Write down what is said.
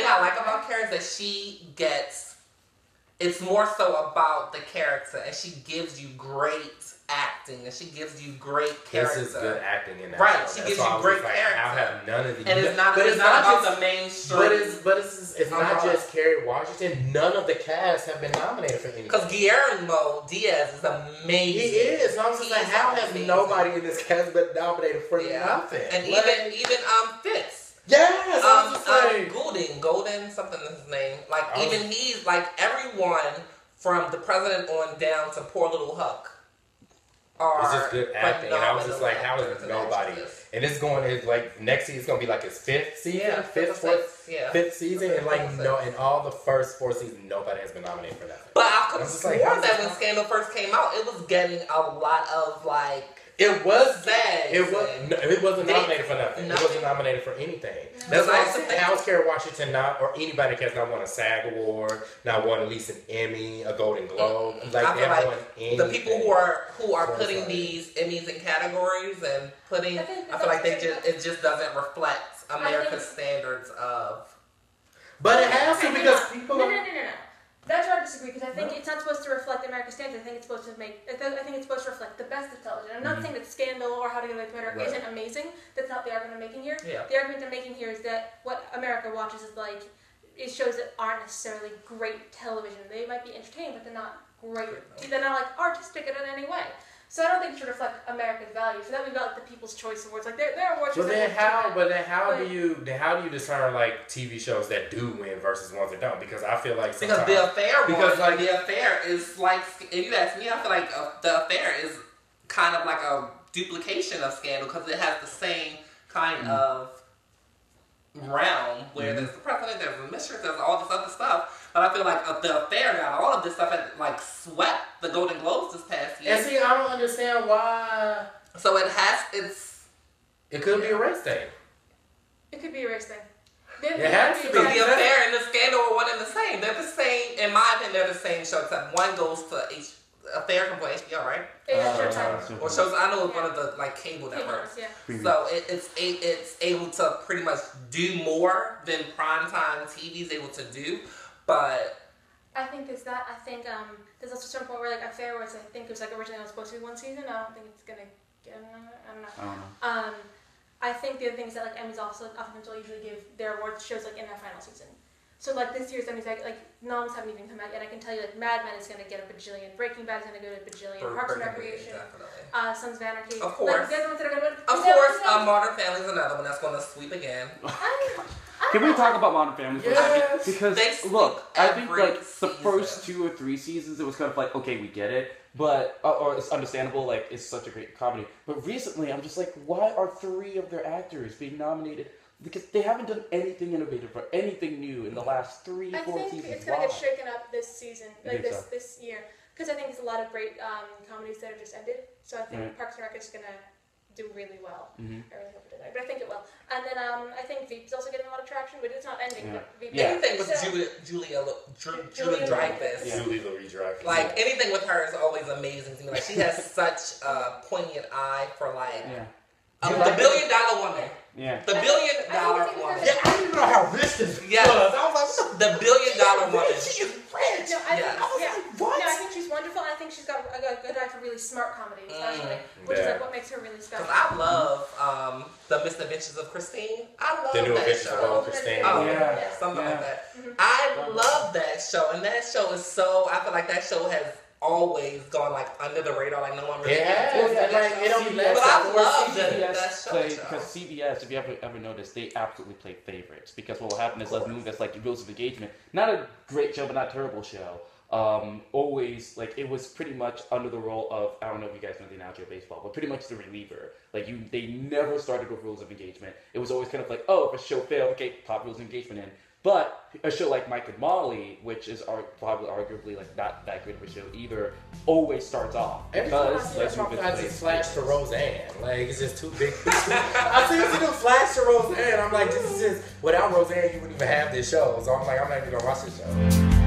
I like about Kara is that she gets. It's more so about the character, and she gives you great acting, and she gives you great character. This is good acting in that right, show. she gives you great character. I have none of these. And it's not about the mainstream. But it's not just Kerry Washington. None of the cast have been nominated for anything. Because Guillermo Diaz is amazing. He is. And I'm just like, how has nobody in this cast been nominated for nothing? And even Fitz. Yes, Golden, something is his name. Like even he's like everyone from the president on down to poor little Huck. It's just good acting, and I was just like, how is nobody? And it's like next season, it's gonna be like his fifth season, fifth season, and like in all the first 4 seasons, nobody has been nominated for that. But I could have sworn that when Scandal first came out, it was getting a lot of like. It was that. It wasn't nominated for nothing. It wasn't nominated for anything. That's why I said, how is Kerry Washington or anybody that has not won a SAG award, not won at least an Emmy, a Golden Globe. Like I they haven't won anything. The people who are putting these Emmys in categories and putting, I feel like it just doesn't reflect America's standards of. But it has to because people. No. That's where I disagree because I think it's not supposed to reflect America's standards. I think it's supposed to reflect the best of television. I'm not saying that Scandal or How to Get Away with Murder isn't amazing. That's not the argument I'm making here. Yeah. The argument I'm making here is that what America watches is shows that aren't necessarily great television. They might be entertaining, but they're not great. They're not like artistic in any way. So I don't think it should reflect America's values. So that we've got like the People's Choice Awards. Like there are awards. But then how do you discern like TV shows that do win versus ones that don't? Because I feel like The Affair is like, if you ask me, I feel like The Affair is kind of like a duplication of Scandal because it has the same kind of realm where there's the president, there's the mistress, there's all this other stuff. But I feel like The Affair got all of this stuff and like swept the Golden Globes this past year. And see, I don't understand why. So it could be a race thing. It could be a race thing. It has to be. The Affair and the Scandal are one and the same. They're the same, in my opinion, they're the same show, except one goes to Affair comes to HBO, right? Or shows. I know it's one of the like cable networks. So it's able to pretty much do more than primetime TV is able to do. But I think there's that. I think there's also a certain point where like Affair was, I think it was like originally supposed to be one season. I don't think it's gonna get another. I don't know. I think the other thing is that like Emmys also often will usually give their awards shows like in their final season. So like this year's Emmys, like noms haven't even come out yet. I can tell you like Mad Men is gonna get a bajillion, Breaking Bad is gonna go to a bajillion, Parks and Recreation, Sons of Anarchy. Of course. Like, the other ones that are gonna win. Of course, Modern Family is another one that's gonna sweep again. Can we talk about Modern Family for a second? Because look, I think like the first 2 or 3 seasons, it was kind of like, okay, we get it, but or it's understandable, like it's such a great comedy. But recently, I'm just like, why are 3 of their actors being nominated? Because they haven't done anything innovative or anything new in the last 3, 4 seasons. I think it's gonna get shaken up this season, like this year, because I think there's a lot of great comedies that have just ended. So I think Parks and Rec is gonna do really well. I really hope it does, but I think it will. And then I think Veep is also getting a lot of traction, but it's not ending. But Veep anything with Julia Louis-Dreyfus. Julie Louis-Dreyfus. Like anything with her is always amazing to me. Like she has such a poignant eye for like the $1 billion woman. Yeah. The $1 billion woman. Yeah, I didn't even know how rich this was. I was like, the $1 billion woman. She is rich. No, I think she's wonderful. I think she's got a good eye for really smart comedy, especially, which is like what makes her really special. Because I love the Misadventures of Christine. I love the New that Adventures show. of Christine. Something like that. I love that show, and that show is so. I feel like that show has always gone like under the radar, like no one really. But I love that show. Because CBS, if you ever noticed, they absolutely play favorites. Because what will happen is, like, movie that's like Rules of Engagement, not a great show, but not a terrible show. Always like it was pretty much under the role of, I don't know if you guys know the analogy of baseball, but pretty much the reliever. Like they never started with Rules of Engagement. It was always kind of like, oh, if a show failed, okay, pop Rules of Engagement in. But a show like Mike and Molly, which is probably arguably like not that great of a show either, always starts off because that's why I just flash to Roseanne. Like it's just too big. I see you do flash to Roseanne. I'm like, this is just without Roseanne, you wouldn't even have this show. So I'm like, I'm not even gonna watch this show.